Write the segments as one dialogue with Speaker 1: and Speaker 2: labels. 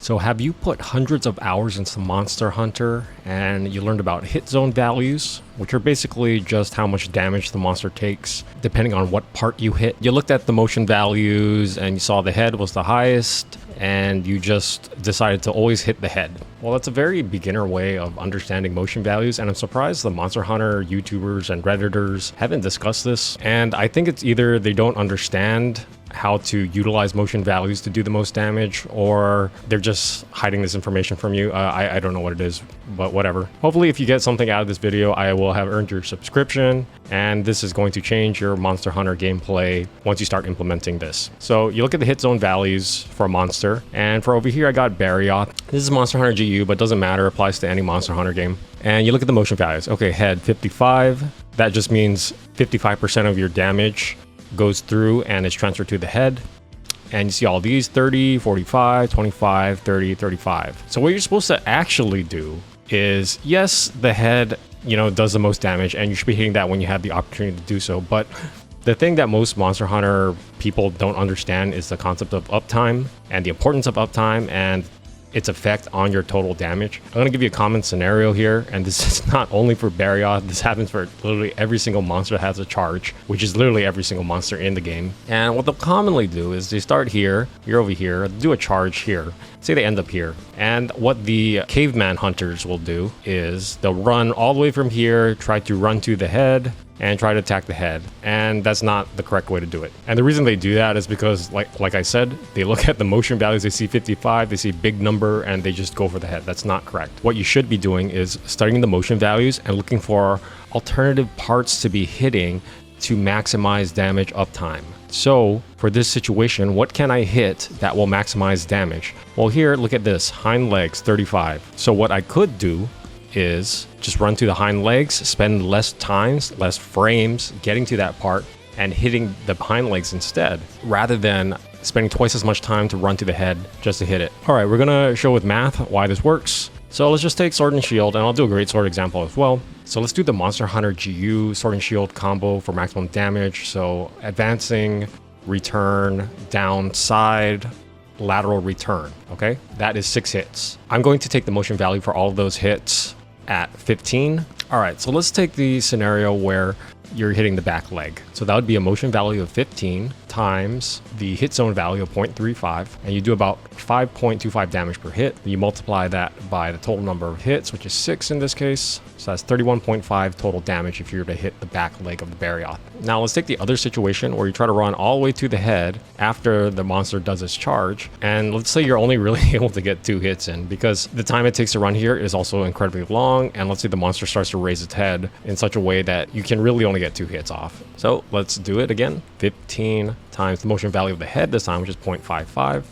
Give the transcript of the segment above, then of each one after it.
Speaker 1: So have you put hundreds of hours into Monster Hunter and you learned about hit zone values, which are basically just how much damage the monster takes depending on what part you hit? You looked at the motion values and you saw the head was the highest and you just decided to always hit the head. Well, that's a very beginner way of understanding motion values, and I'm surprised the Monster Hunter YouTubers and Redditors haven't discussed this. And I think it's either they don't understand how to utilize motion values to do the most damage, or they're just hiding this information from you. I don't know what it is, but whatever. Hopefully, if you get something out of this video, I will have earned your subscription, and this is going to change your Monster Hunter gameplay once you start implementing this. So you look at the hit zone values for a monster, and for over here, I got Barioth. This is Monster Hunter GU, but doesn't matter, applies to any Monster Hunter game. And you look at the motion values. Okay, head 55. That just means 55% of your damage goes through and is transferred to the head. And you see all these 30, 45, 25, 30, 35. So what you're supposed to actually do is, yes, the head, does the most damage, and you should be hitting that when you have the opportunity to do so. But the thing that most Monster Hunter people don't understand is the concept of uptime and the importance of uptime and its effect on your total damage. I'm going to give you a common scenario here, and this is not only for Barioth. This happens for literally every single monster that has a charge, which is literally every single monster in the game. And what they'll commonly do is they start here, you're over here, do a charge here. Say they end up here. And what the caveman hunters will do is they'll run all the way from here, try to run to the head, and try to attack the head. And that's not the correct way to do it. And the reason they do that is because, like I said, they look at the motion values, they see 55, they see big number, and they just go for the head. That's not correct. What you should be doing is studying the motion values and looking for alternative parts to be hitting to maximize damage uptime. So for this situation, what can I hit that will maximize damage? Well, here, look at this, hind legs 35. So what I could do is just run to the hind legs, spend less frames getting to that part and hitting the hind legs instead, rather than spending twice as much time to run to the head just to hit it. All right, we're gonna show with math why this works. So let's just take Sword and Shield, and I'll do a great sword example as well. So let's do the Monster Hunter GU Sword and Shield combo for maximum damage. So advancing, return, downside, lateral return, okay? That is 6 hits. I'm going to take the motion value for all of those hits at 15. All right, so let's take the scenario where you're hitting the back leg. So that would be a motion value of 15 times the hit zone value of 0.35, and you do about 5.25 damage per hit. You multiply that by the total number of hits, which is 6 in this case. So that's 31.5 total damage if you were to hit the back leg of the Barioth. Now let's take the other situation where you try to run all the way to the head after the monster does its charge. And let's say you're only really able to get 2 hits in, because the time it takes to run here is also incredibly long. And let's say the monster starts to raise its head in such a way that you can really only get 2 hits off. So let's do it again. 15 times the motion value of the head this time, which is 0.55,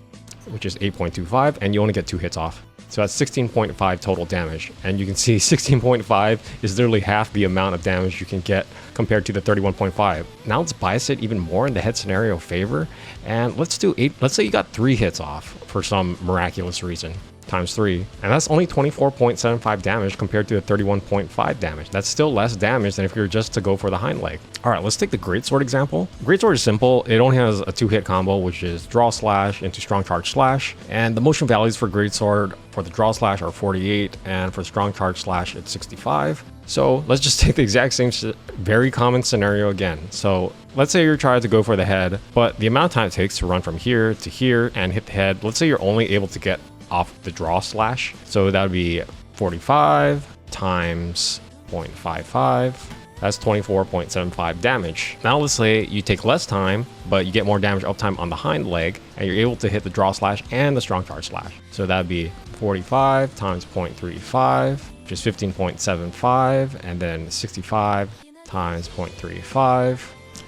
Speaker 1: which is 8.25, and you only get 2 hits off. So that's 16.5 total damage. And you can see 16.5 is literally half the amount of damage you can get compared to the 31.5. Now let's bias it even more in the head scenario favor. And let's do 8. Let's say you got 3 hits off for some miraculous reason. Times 3, and that's only 24.75 damage compared to the 31.5 damage. That's still less damage than if you were just to go for the hind leg. All right, let's take the greatsword example. Greatsword is simple. It only has a 2-hit combo, which is draw slash into strong charge slash, and the motion values for greatsword for the draw slash are 48, and for strong charge slash it's 65. So let's just take the exact same very common scenario again. So let's say you're trying to go for the head, but the amount of time it takes to run from here to here and hit the head, let's say you're only able to get off the draw slash. So that would be 45 times 0.55. That's 24.75 damage. Now let's say you take less time, but you get more damage uptime on the hind leg, and you're able to hit the draw slash and the strong charge slash. So that would be 45 times 0.35, which is 15.75, and then 65 times 0.35,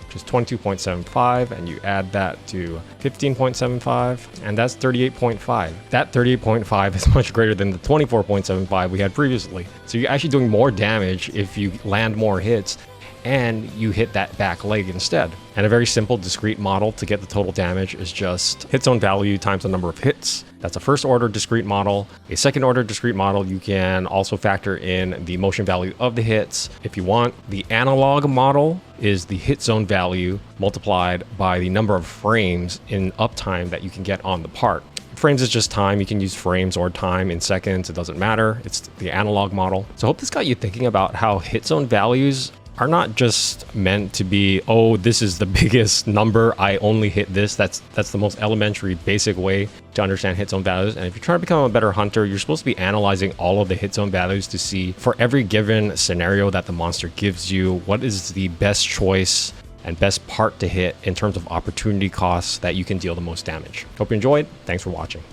Speaker 1: which is 22.75, and you add that to 15.75, and that's 38.5. That 38.5 is much greater than the 24.75 we had previously. So you're actually doing more damage if you land more hits and you hit that back leg instead. And a very simple discrete model to get the total damage is just hit zone value times the number of hits. That's a first order discrete model. A second order discrete model, you can also factor in the motion value of the hits if you want. The analog model is the hit zone value multiplied by the number of frames in uptime that you can get on the part. Frames is just time. You can use frames or time in seconds. It doesn't matter. It's the analog model. So I hope this got you thinking about how hit zone values are not just meant to be, oh, this is the biggest number, I only hit this. That's the most elementary, basic way to understand hit zone values. And if you're trying to become a better hunter, you're supposed to be analyzing all of the hit zone values to see, for every given scenario that the monster gives you, what is the best choice and best part to hit in terms of opportunity costs that you can deal the most damage. Hope you enjoyed. Thanks for watching.